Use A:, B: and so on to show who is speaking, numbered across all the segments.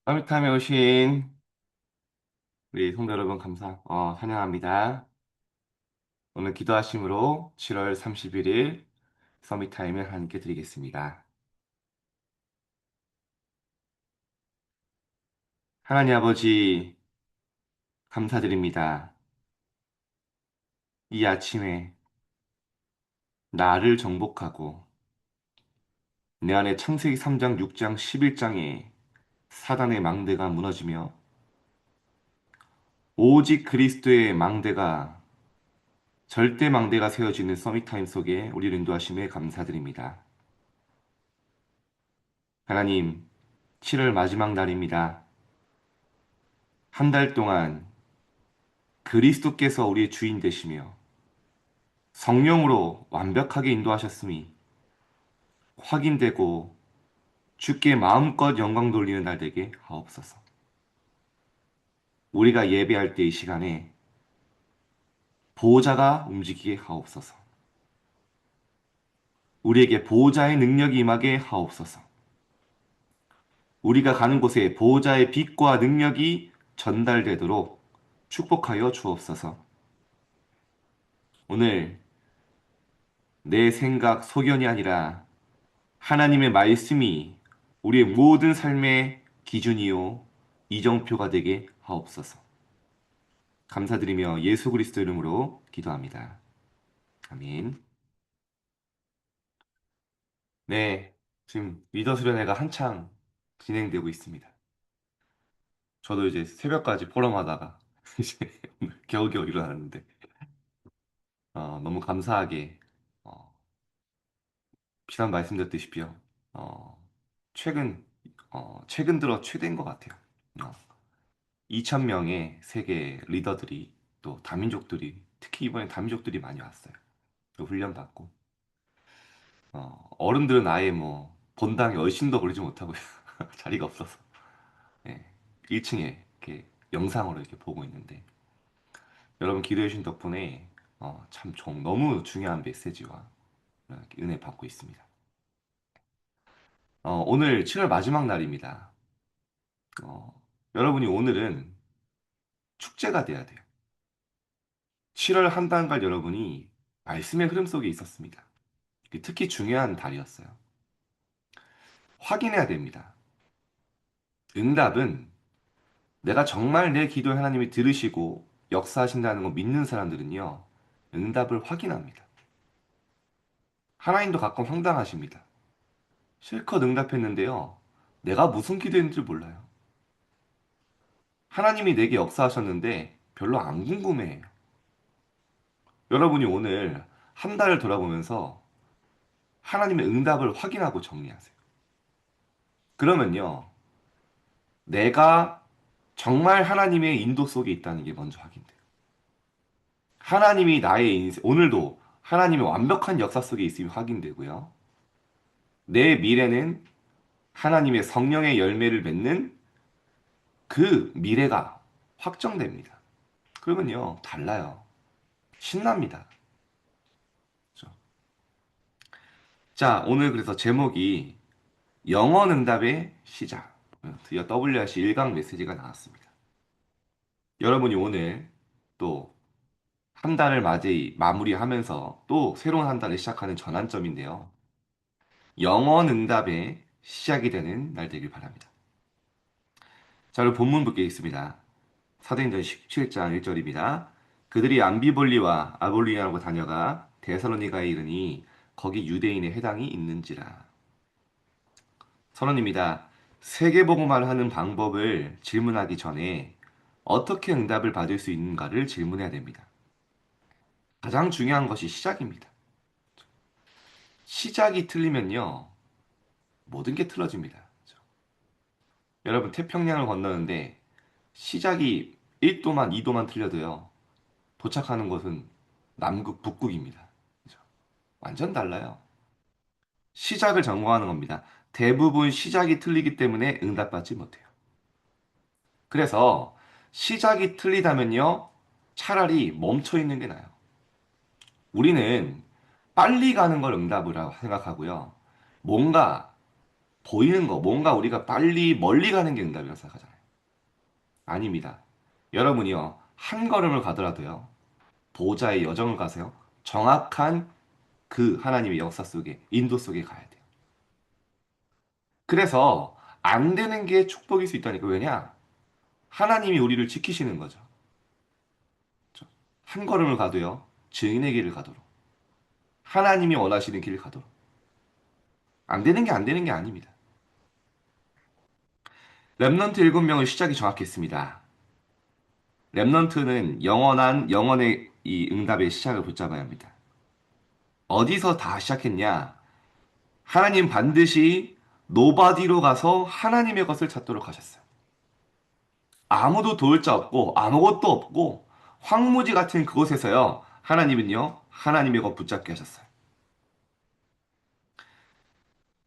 A: 아미타임에 오신 우리 성도 여러분 환영합니다. 오늘 기도하심으로 7월 31일 서밋타임을 함께 드리겠습니다. 하나님 아버지, 감사드립니다. 이 아침에 나를 정복하고 내 안에 창세기 3장, 6장, 11장에 사단의 망대가 무너지며 오직 그리스도의 망대가 절대 망대가 세워지는 서밋타임 속에 우리를 인도하심에 감사드립니다. 하나님, 7월 마지막 날입니다. 한 달 동안 그리스도께서 우리의 주인 되시며 성령으로 완벽하게 인도하셨음이 확인되고 주께 마음껏 영광 돌리는 날 되게 하옵소서. 우리가 예배할 때 이 시간에 보호자가 움직이게 하옵소서. 우리에게 보호자의 능력이 임하게 하옵소서. 우리가 가는 곳에 보호자의 빛과 능력이 전달되도록 축복하여 주옵소서. 오늘 내 생각, 소견이 아니라 하나님의 말씀이 우리의 모든 삶의 기준이요, 이정표가 되게 하옵소서. 감사드리며 예수 그리스도 이름으로 기도합니다. 아멘. 네, 지금 리더 수련회가 한창 진행되고 있습니다. 저도 이제 새벽까지 포럼하다가 이제 오늘 겨우겨우 일어났는데 너무 감사하게 어, 지난 말씀드렸다시피요. 어, 최근 최근 들어 최대인 것 같아요. 2,000명의 세계 리더들이 또 다민족들이 특히 이번에 다민족들이 많이 왔어요. 또 훈련받고 어른들은 아예 뭐 본당에 얼씬도 그러지 못하고 자리가 없어서 예, 1층에 이렇게 영상으로 이렇게 보고 있는데 여러분 기도해 주신 덕분에 너무 중요한 메시지와 이렇게 은혜 받고 있습니다. 오늘 7월 마지막 날입니다. 어, 여러분이 오늘은 축제가 돼야 돼요. 7월 한 달간 여러분이 말씀의 흐름 속에 있었습니다. 특히 중요한 달이었어요. 확인해야 됩니다. 응답은 내가 정말 내 기도를 하나님이 들으시고 역사하신다는 거 믿는 사람들은요, 응답을 확인합니다. 하나님도 가끔 황당하십니다. 실컷 응답했는데요, 내가 무슨 기도했는지 몰라요. 하나님이 내게 역사하셨는데 별로 안 궁금해해요. 여러분이 오늘 한 달을 돌아보면서 하나님의 응답을 확인하고 정리하세요. 그러면요, 내가 정말 하나님의 인도 속에 있다는 게 먼저 확인돼요. 하나님이 나의 인생, 오늘도 하나님의 완벽한 역사 속에 있음이 확인되고요. 내 미래는 하나님의 성령의 열매를 맺는 그 미래가 확정됩니다. 그러면요, 달라요. 신납니다. 그렇죠? 자, 오늘 그래서 제목이 영원 응답의 시작. 드디어 WRC 1강 메시지가 나왔습니다. 여러분이 오늘 또 한 달을 맞이 마무리하면서 또 새로운 한 달을 시작하는 전환점인데요. 영원 응답의 시작이 되는 날 되길 바랍니다. 자, 그럼 본문 볼게있습니다. 사도행전 17장 1절입니다. 그들이 암비볼리와 아볼리아로 다녀가 데살로니가에 이르니 거기 유대인의 회당이 있는지라. 선언입니다. 세계복음화를 하는 방법을 질문하기 전에 어떻게 응답을 받을 수 있는가를 질문해야 됩니다. 가장 중요한 것이 시작입니다. 시작이 틀리면요, 모든 게 틀어집니다. 그렇죠? 여러분, 태평양을 건너는데 시작이 1도만, 2도만 틀려도요, 도착하는 곳은 남극, 북극입니다. 그죠? 완전 달라요. 시작을 점검하는 겁니다. 대부분 시작이 틀리기 때문에 응답받지 못해요. 그래서 시작이 틀리다면요, 차라리 멈춰 있는 게 나아요. 우리는 빨리 가는 걸 응답이라고 생각하고요. 뭔가 보이는 거, 뭔가 우리가 빨리 멀리 가는 게 응답이라고 생각하잖아요. 아닙니다. 여러분이요, 한 걸음을 가더라도요, 보호자의 여정을 가세요. 정확한 그 하나님의 역사 속에, 인도 속에 가야 돼요. 그래서 안 되는 게 축복일 수 있다니까. 왜냐? 하나님이 우리를 지키시는 거죠. 그렇죠? 한 걸음을 가도요, 증인의 길을 가도록. 하나님이 원하시는 길을 가도록. 안 되는 게 안 되는 게 아닙니다. 렘넌트 7명의 시작이 정확했습니다. 렘넌트는 영원의 이 응답의 시작을 붙잡아야 합니다. 어디서 다 시작했냐? 하나님 반드시 노바디로 가서 하나님의 것을 찾도록 하셨어요. 아무도 도울 자 없고 아무것도 없고 황무지 같은 그곳에서요. 하나님은요. 하나님의 것 붙잡게 하셨어요.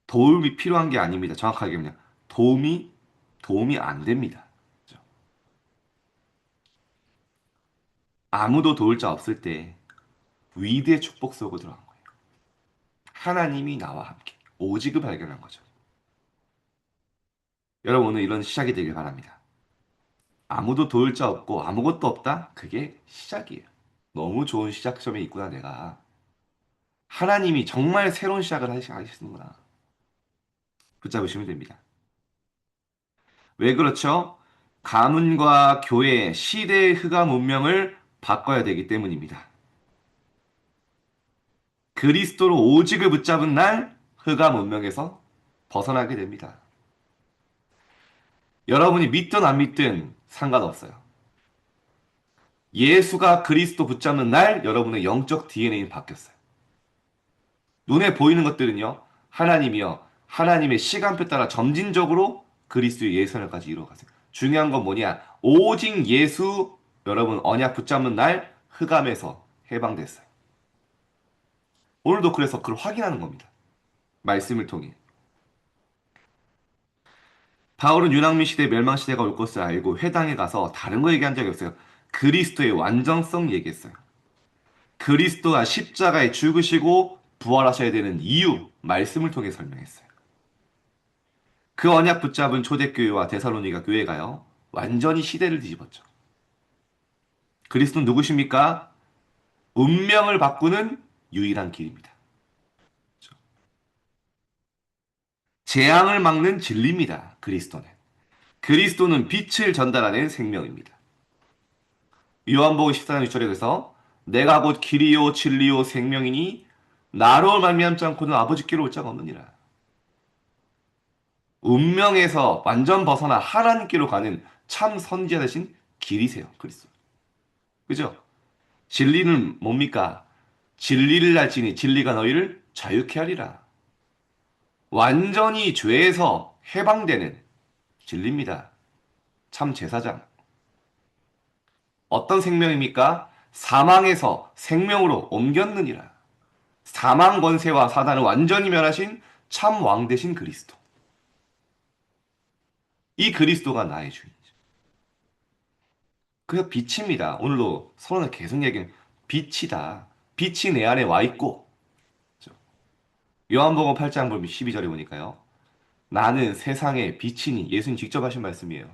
A: 도움이 필요한 게 아닙니다. 정확하게 그냥 도움이 안 됩니다. 그죠? 아무도 도울 자 없을 때 위대의 축복 속으로 들어간 거예요. 하나님이 나와 함께 오직을 발견한 거죠. 여러분 오늘 이런 시작이 되길 바랍니다. 아무도 도울 자 없고 아무것도 없다? 그게 시작이에요. 너무 좋은 시작점에 있구나 내가. 하나님이 정말 새로운 시작을 하시는구나. 붙잡으시면 됩니다. 왜 그렇죠? 가문과 교회, 시대의 흑암 운명을 바꿔야 되기 때문입니다. 그리스도로 오직을 붙잡은 날 흑암 운명에서 벗어나게 됩니다. 여러분이 믿든 안 믿든 상관없어요. 예수가 그리스도 붙잡는 날 여러분의 영적 DNA는 바뀌었어요. 눈에 보이는 것들은요. 하나님이요. 하나님의 시간표 따라 점진적으로 그리스도의 예선을까지 이루어가세요. 중요한 건 뭐냐? 오직 예수 여러분 언약 붙잡는 날 흑암에서 해방됐어요. 오늘도 그래서 그걸 확인하는 겁니다. 말씀을 통해. 바울은 유랑민 시대 멸망 시대가 올 것을 알고 회당에 가서 다른 거 얘기한 적이 없어요. 그리스도의 완전성 얘기했어요. 그리스도가 십자가에 죽으시고 부활하셔야 되는 이유 말씀을 통해 설명했어요. 그 언약 붙잡은 초대교회와 데살로니가 교회가요. 완전히 시대를 뒤집었죠. 그리스도는 누구십니까? 운명을 바꾸는 유일한 길입니다. 그렇죠? 재앙을 막는 진리입니다. 그리스도는. 그리스도는 빛을 전달하는 생명입니다. 요한복음 14장 6절에 그래서 내가 곧 길이요 진리요 생명이니 나로 말미암지 않고는 아버지께로 올 자가 없느니라. 운명에서 완전 벗어나 하나님께로 가는 참 선지자 되신 길이세요. 그리스도. 그죠? 진리는 뭡니까? 진리를 알지니 진리가 너희를 자유케 하리라. 완전히 죄에서 해방되는 진리입니다. 참 제사장. 어떤 생명입니까? 사망에서 생명으로 옮겼느니라. 사망 권세와 사단을 완전히 멸하신 참 왕 되신 그리스도. 이 그리스도가 나의 주인이죠. 그래서 빛입니다. 오늘도 서론을 계속 얘기하는 빛이다. 빛이 내 안에 와 있고. 그죠? 요한복음 8장 보면 12절에 보니까요. 나는 세상의 빛이니 예수님 직접 하신 말씀이에요.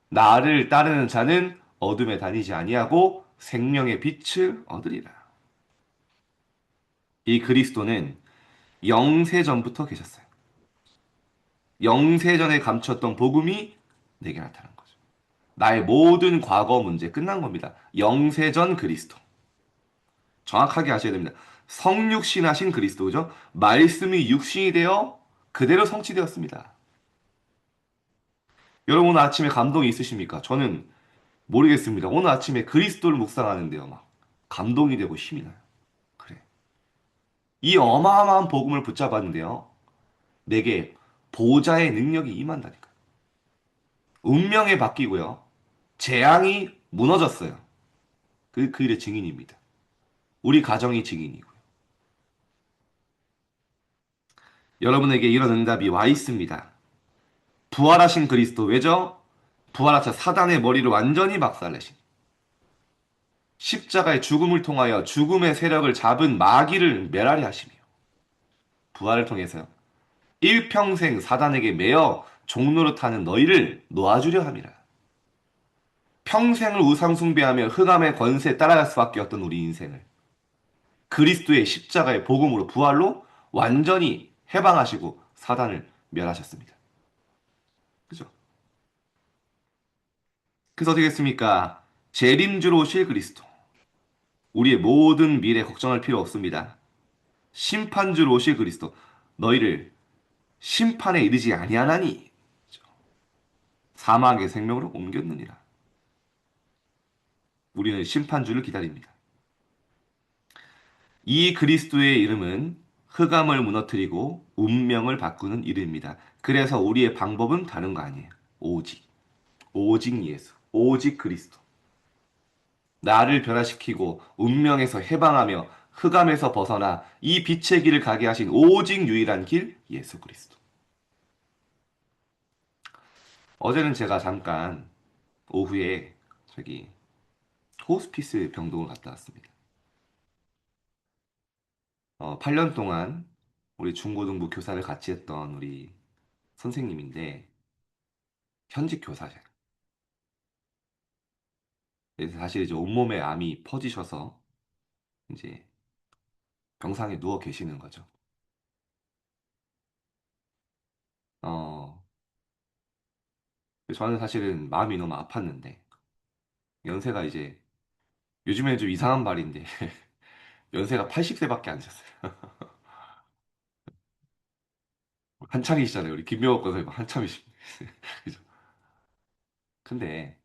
A: 나를 따르는 자는 어둠에 다니지 아니하고 생명의 빛을 얻으리라. 이 그리스도는 영세전부터 계셨어요. 영세전에 감췄던 복음이 내게 나타난 거죠. 나의 모든 과거 문제 끝난 겁니다. 영세전 그리스도. 정확하게 아셔야 됩니다. 성육신하신 그리스도죠. 말씀이 육신이 되어 그대로 성취되었습니다. 여러분 오늘 아침에 감동이 있으십니까? 저는 모르겠습니다. 오늘 아침에 그리스도를 묵상하는데요. 막 감동이 되고 힘이 나요. 그래. 이 어마어마한 복음을 붙잡았는데요. 내게 보좌의 능력이 임한다니까. 운명이 바뀌고요. 재앙이 무너졌어요. 그 일의 증인입니다. 우리 가정이 증인이고요. 여러분에게 이런 응답이 와 있습니다. 부활하신 그리스도 왜죠? 부활하사 사단의 머리를 완전히 박살내신 십자가의 죽음을 통하여 죽음의 세력을 잡은 마귀를 멸하리 하시며 부활을 통해서요. 일평생 사단에게 매여 종로를 타는 너희를 놓아주려 함이라. 평생을 우상 숭배하며 흑암의 권세에 따라갈 수밖에 없던 우리 인생을 그리스도의 십자가의 복음으로 부활로 완전히 해방하시고 사단을 멸하셨습니다. 그죠? 그래서 어떻게 했습니까? 재림주로 오실 그리스도. 우리의 모든 미래 걱정할 필요 없습니다. 심판주로 오실 그리스도. 너희를 심판에 이르지 아니하나니 사망의 생명으로 옮겼느니라. 우리는 심판주를 기다립니다. 이 그리스도의 이름은 흑암을 무너뜨리고 운명을 바꾸는 이름입니다. 그래서 우리의 방법은 다른 거 아니에요. 오직 예수, 오직 그리스도. 나를 변화시키고 운명에서 해방하며 흑암에서 벗어나 이 빛의 길을 가게 하신 오직 유일한 길, 예수 그리스도. 어제는 제가 잠깐 오후에 저기 호스피스 병동을 갔다 왔습니다. 8년 동안 우리 중고등부 교사를 같이 했던 우리 선생님인데 현직 교사세요. 그래서 사실 이제 온몸에 암이 퍼지셔서 이제 병상에 누워 계시는 거죠. 어, 저는 사실은 마음이 너무 아팠는데 연세가 이제 요즘에는 좀 이상한 말인데 연세가 80세밖에 안 되셨어요. 한창이시잖아요. 우리 김명옥 권사님 한참이십니다. 그죠? 근데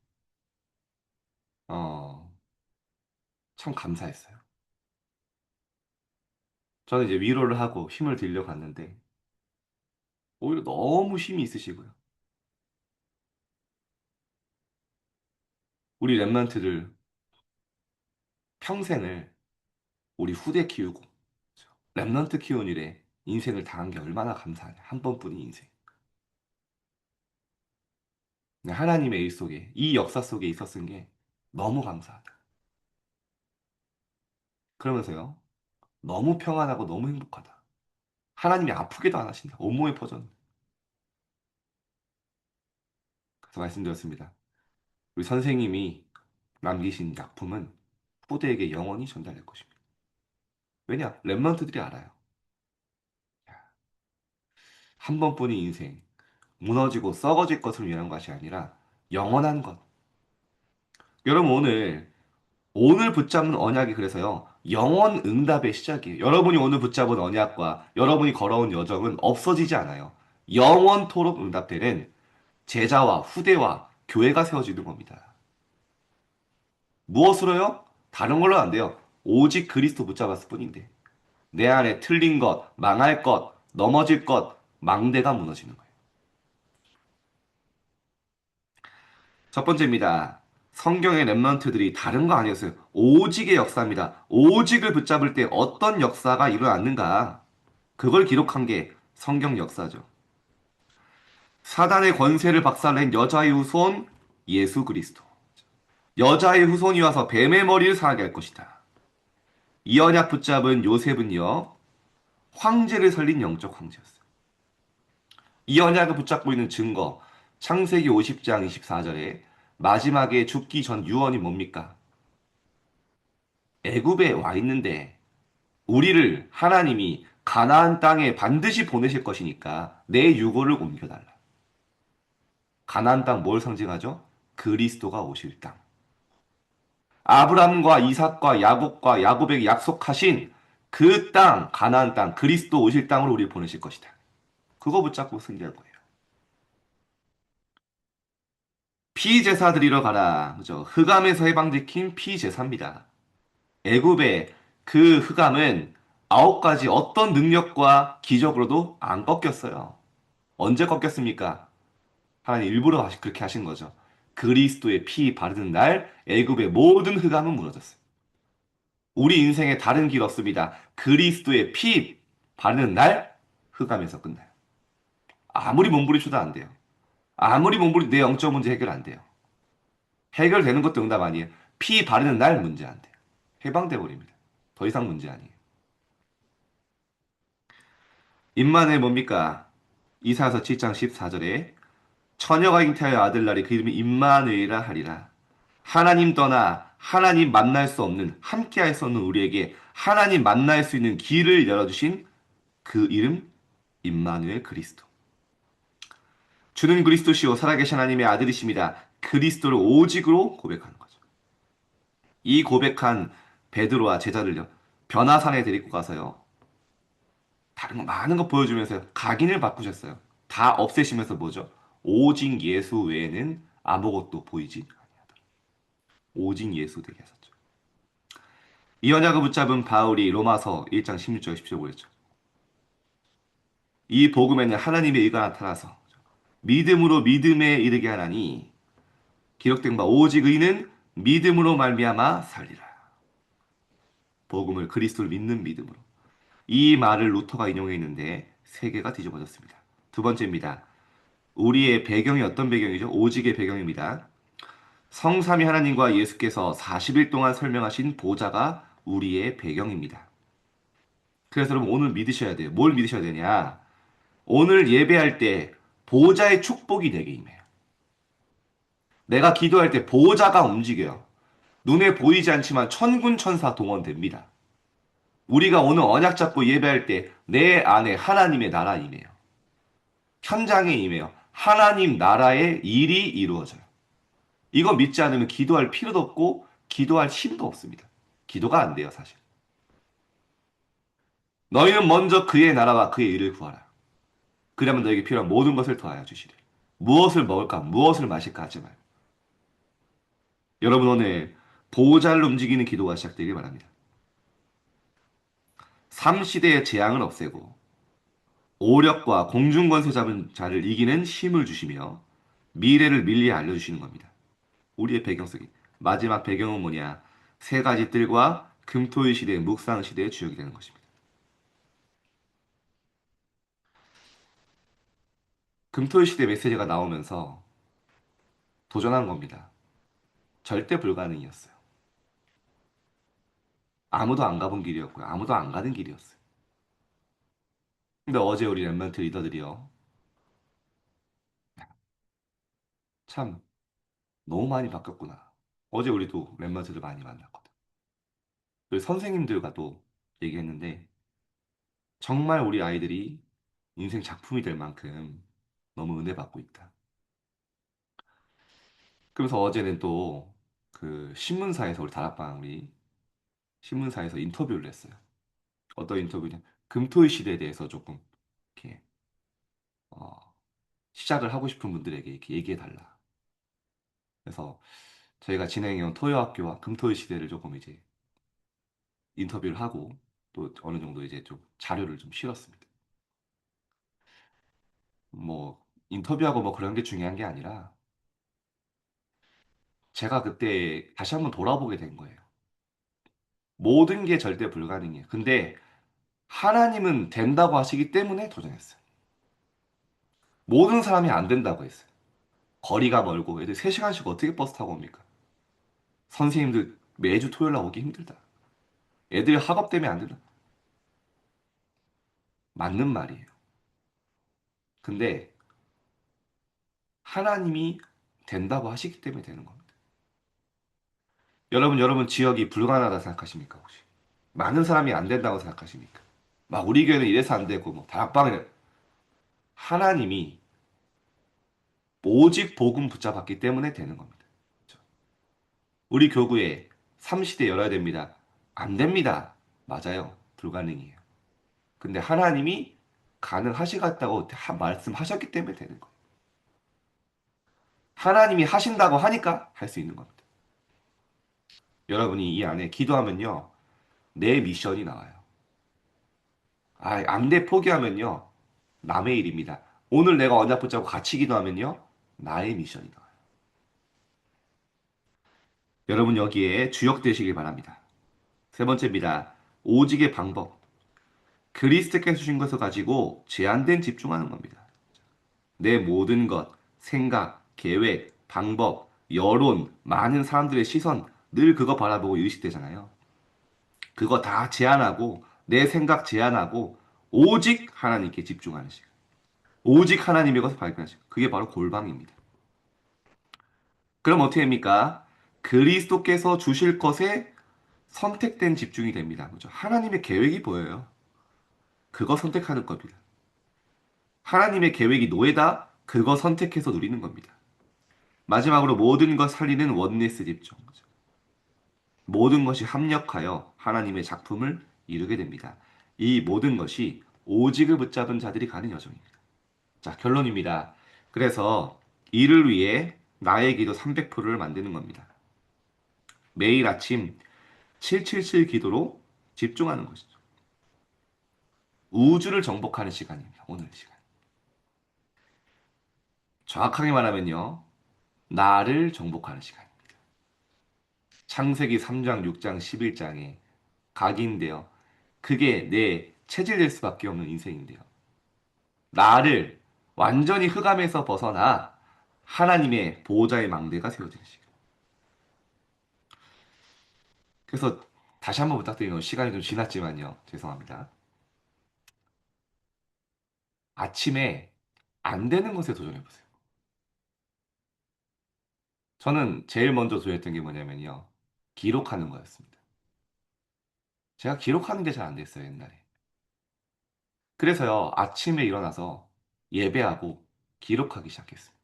A: 어, 참 감사했어요. 저는 이제 위로를 하고 힘을 드리려 갔는데 오히려 너무 힘이 있으시고요. 우리 랩런트들 평생을 우리 후대 키우고 랩런트 키우는 일에 인생을 다한 게 얼마나 감사하냐. 한 번뿐인 인생. 네, 하나님의 일 속에 이 역사 속에 있었은 게 너무 감사하다. 그러면서요. 너무 평안하고 너무 행복하다. 하나님이 아프게도 안 하신다. 온몸에 퍼졌는데. 그래서 말씀드렸습니다. 우리 선생님이 남기신 약품은 후대에게 영원히 전달될 것입니다. 왜냐? 랩런트들이 알아요. 한 번뿐인 인생, 무너지고 썩어질 것을 위한 것이 아니라 영원한 것. 여러분 오늘 붙잡는 언약이 그래서요. 영원 응답의 시작이에요. 여러분이 오늘 붙잡은 언약과 여러분이 걸어온 여정은 없어지지 않아요. 영원토록 응답되는 제자와 후대와 교회가 세워지는 겁니다. 무엇으로요? 다른 걸로 안 돼요. 오직 그리스도 붙잡았을 뿐인데. 내 안에 틀린 것, 망할 것, 넘어질 것, 망대가 무너지는 거예요. 첫 번째입니다. 성경의 랩런트들이 다른 거 아니었어요. 오직의 역사입니다. 오직을 붙잡을 때 어떤 역사가 일어났는가? 그걸 기록한 게 성경 역사죠. 사단의 권세를 박살낸 여자의 후손 예수 그리스도. 여자의 후손이 와서 뱀의 머리를 상하게 할 것이다. 이 언약 붙잡은 요셉은요, 황제를 살린 영적 황제였어요. 이 언약을 붙잡고 있는 증거, 창세기 50장 24절에 마지막에 죽기 전 유언이 뭡니까? 애굽에 와 있는데 우리를 하나님이 가나안 땅에 반드시 보내실 것이니까 내 유고를 옮겨달라. 가나안 땅 뭘 상징하죠? 그리스도가 오실 땅. 아브람과 이삭과 야곱과 야곱에게 약속하신 그 땅, 가나안 땅, 그리스도 오실 땅으로 우리를 보내실 것이다. 그거 붙잡고 승리할 거예요. 피제사 드리러 가라. 그죠? 흑암에서 해방시킨 피제사입니다. 애굽의 그 흑암은 9가지 어떤 능력과 기적으로도 안 꺾였어요. 언제 꺾였습니까? 하나님 일부러 그렇게 하신 거죠. 그리스도의 피 바르는 날 애굽의 모든 흑암은 무너졌어요. 우리 인생에 다른 길 없습니다. 그리스도의 피 바르는 날 흑암에서 끝나요. 아무리 몸부림쳐도 안 돼요. 아무리 몸부림 내 영적 문제 해결 안 돼요. 해결되는 것도 응답 아니에요. 피 바르는 날 문제 안 돼요. 해방돼 버립니다. 더 이상 문제 아니에요. 임마누엘 뭡니까? 이사야서 7장 14절에 처녀가 잉태하여 아들 낳으리 그 이름이 임마누엘이라 하리라. 하나님 떠나 하나님 만날 수 없는 함께 할 수 없는 우리에게 하나님 만날 수 있는 길을 열어주신 그 이름 임마누엘 그리스도. 주는 그리스도시요 살아계신 하나님의 아들이십니다. 그리스도를 오직으로 고백하는 거죠. 이 고백한 베드로와 제자들요. 변화산에 데리고 가서요. 다른 거 많은 거 보여주면서 각인을 바꾸셨어요. 다 없애시면서 뭐죠? 오직 예수 외에는 아무것도 보이지 아니하다. 오직 예수 되게 하셨죠. 이 언약을 붙잡은 바울이 로마서 1장 16절 17절 보였죠. 이 복음에는 하나님의 의가 나타나서 믿음으로 믿음에 이르게 하나니 기록된 바 오직 의는 믿음으로 말미암아 살리라. 복음을 그리스도를 믿는 믿음으로. 이 말을 루터가 인용해 있는데 세 개가 뒤집어졌습니다. 두 번째입니다. 우리의 배경이 어떤 배경이죠? 오직의 배경입니다. 성삼위 하나님과 예수께서 40일 동안 설명하신 보좌가 우리의 배경입니다. 그래서 여러분 오늘 믿으셔야 돼요. 뭘 믿으셔야 되냐? 오늘 예배할 때 보좌의 축복이 내게 임해요. 내가 기도할 때 보좌가 움직여요. 눈에 보이지 않지만 천군 천사 동원됩니다. 우리가 오늘 언약 잡고 예배할 때 내 안에 하나님의 나라 임해요. 현장에 임해요. 하나님 나라의 일이 이루어져요. 이거 믿지 않으면 기도할 필요도 없고 기도할 힘도 없습니다. 기도가 안 돼요, 사실. 너희는 먼저 그의 나라와 그의 일을 구하라. 그러면 너에게 필요한 모든 것을 더하여 주시리. 무엇을 먹을까, 무엇을 마실까 하지 말고. 여러분 오늘 보호자를 움직이는 기도가 시작되길 바랍니다. 삶 시대의 재앙을 없애고 오력과 공중권세 잡은 자를 이기는 힘을 주시며 미래를 밀리 알려주시는 겁니다. 우리의 배경 속에 마지막 배경은 뭐냐? 세 가지 뜰과 금토일 시대, 묵상 시대의 주역이 되는 것입니다. 금토일 시대 메시지가 나오면서 도전한 겁니다. 절대 불가능이었어요. 아무도 안 가본 길이었고요. 아무도 안 가는 길이었어요. 근데 어제 우리 랩런트 리더들이요. 참 너무 많이 바뀌었구나. 어제 우리도 랩런트들 많이 만났거든. 그리고 선생님들과도 얘기했는데 정말 우리 아이들이 인생 작품이 될 만큼 너무 은혜 받고 있다. 그러면서 어제는 또 그 신문사에서 우리 다락방 우리 신문사에서 인터뷰를 했어요. 어떤 인터뷰냐? 금토의 시대에 대해서 조금 이렇게 어, 시작을 하고 싶은 분들에게 이렇게 얘기해 달라. 그래서 저희가 진행해온 토요학교와 금토의 시대를 조금 이제 인터뷰를 하고 또 어느 정도 이제 좀 자료를 좀 실었습니다. 뭐 인터뷰하고 뭐 그런 게 중요한 게 아니라 제가 그때 다시 한번 돌아보게 된 거예요. 모든 게 절대 불가능해요. 근데 하나님은 된다고 하시기 때문에 도전했어요. 모든 사람이 안 된다고 했어요. 거리가 멀고 애들 3시간씩 어떻게 버스 타고 옵니까? 선생님들 매주 토요일 날 오기 힘들다. 애들 학업 때문에 안 된다. 맞는 말이에요. 근데 하나님이 된다고 하시기 때문에 되는 겁니다. 여러분 지역이 불가능하다 생각하십니까, 혹시? 많은 사람이 안 된다고 생각하십니까? 막 우리 교회는 이래서 안 되고, 뭐, 다락방에 하나님이 오직 복음 붙잡았기 때문에 되는 겁니다. 그렇죠? 우리 교구에 3시대 열어야 됩니다. 안 됩니다. 맞아요. 불가능이에요. 근데 하나님이 가능하시겠다고 말씀하셨기 때문에 되는 거예요. 하나님이 하신다고 하니까 할 수 있는 겁니다. 여러분이 이 안에 기도하면요. 내 미션이 나와요. 안돼 포기하면요. 남의 일입니다. 오늘 내가 언약 붙잡고 같이 기도하면요. 나의 미션이 나와요. 여러분 여기에 주역되시길 바랍니다. 세 번째입니다. 오직의 방법. 그리스도께서 주신 것을 가지고 제한된 집중하는 겁니다. 내 모든 것, 생각, 계획, 방법, 여론, 많은 사람들의 시선 늘 그거 바라보고 의식되잖아요. 그거 다 제한하고 내 생각 제한하고 오직 하나님께 집중하는 시간. 오직 하나님의 것을 발견하시고 그게 바로 골방입니다. 그럼 어떻게 됩니까? 그리스도께서 주실 것에 선택된 집중이 됩니다. 그죠? 하나님의 계획이 보여요. 그거 선택하는 겁니다. 하나님의 계획이 노예다? 그거 선택해서 누리는 겁니다. 마지막으로 모든 것 살리는 원네스 집중. 그죠? 모든 것이 합력하여 하나님의 작품을 이루게 됩니다. 이 모든 것이 오직을 붙잡은 자들이 가는 여정입니다. 자, 결론입니다. 그래서 이를 위해 나의 기도 300%를 만드는 겁니다. 매일 아침 777 기도로 집중하는 것이죠. 우주를 정복하는 시간입니다. 오늘 시간. 정확하게 말하면요. 나를 정복하는 시간입니다. 창세기 3장, 6장, 11장에 각인데요. 그게 내 체질될 수밖에 없는 인생인데요. 나를 완전히 흑암에서 벗어나 하나님의 보호자의 망대가 세워지는 시간. 그래서 다시 한번 부탁드리는 건 시간이 좀 지났지만요. 죄송합니다. 아침에 안 되는 것에 도전해보세요. 저는 제일 먼저 도전했던 게 뭐냐면요. 기록하는 거였습니다. 제가 기록하는 게 잘 안 됐어요, 옛날에. 그래서요, 아침에 일어나서 예배하고 기록하기 시작했습니다.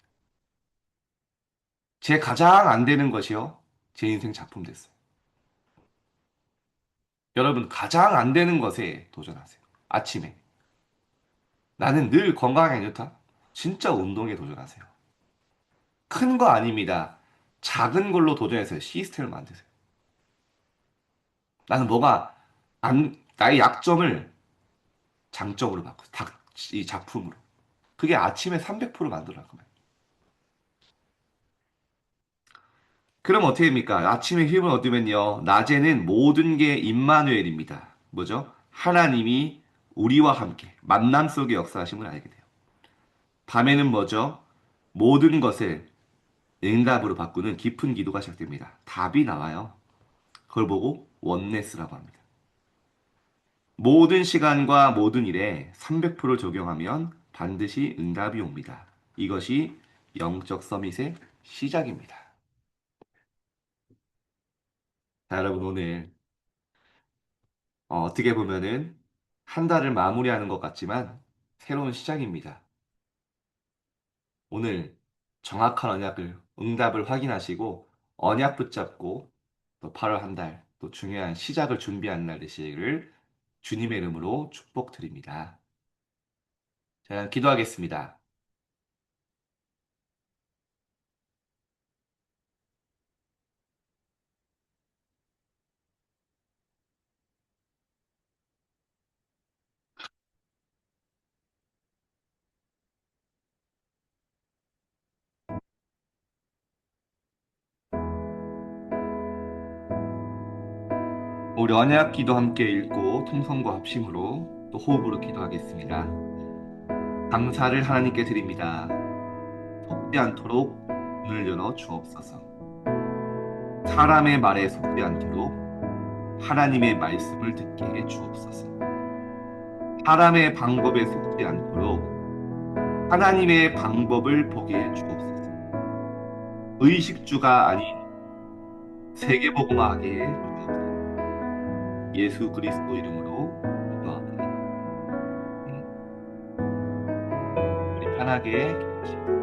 A: 제 가장 안 되는 것이요, 제 인생 작품 됐어요. 여러분, 가장 안 되는 것에 도전하세요. 아침에. 나는 늘 건강하게 안 좋다? 진짜 운동에 도전하세요. 큰 거 아닙니다. 작은 걸로 도전해서 시스템을 만드세요. 나는 뭐가 나의 약점을 장점으로 바꿔. 이 작품으로. 그게 아침에 300% 만들어갈 거예요. 그럼 어떻게 됩니까? 아침에 힘을 얻으면요. 낮에는 모든 게 임마누엘입니다. 뭐죠? 하나님이 우리와 함께 만남 속의 역사하심을 알게 돼요. 밤에는 뭐죠? 모든 것을 응답으로 바꾸는 깊은 기도가 시작됩니다. 답이 나와요. 그걸 보고 원네스라고 합니다. 모든 시간과 모든 일에 300%를 적용하면 반드시 응답이 옵니다. 이것이 영적 서밋의 시작입니다. 자, 여러분 오늘 어떻게 보면은 한 달을 마무리하는 것 같지만 새로운 시작입니다. 오늘 정확한 언약을, 응답을 확인하시고 언약 붙잡고 또 8월 한 달, 또 중요한 시작을 준비하는 날 되시기를 주님의 이름으로 축복드립니다. 자, 기도하겠습니다. 우리 언약 기도 함께 읽고 통성과 합심으로 또 호흡으로 기도하겠습니다. 감사를 하나님께 드립니다. 속지 않도록 문을 열어 주옵소서. 사람의 말에 속지 않도록 하나님의 말씀을 듣게 해 주옵소서. 사람의 방법에 속지 않도록 하나님의 방법을 보게 해 주옵소서. 의식주가 아닌 세계복음화하게 해 주옵소서. 예수 그리스도 이름으로 기도합니다. 우리 편하게 기도하시죠.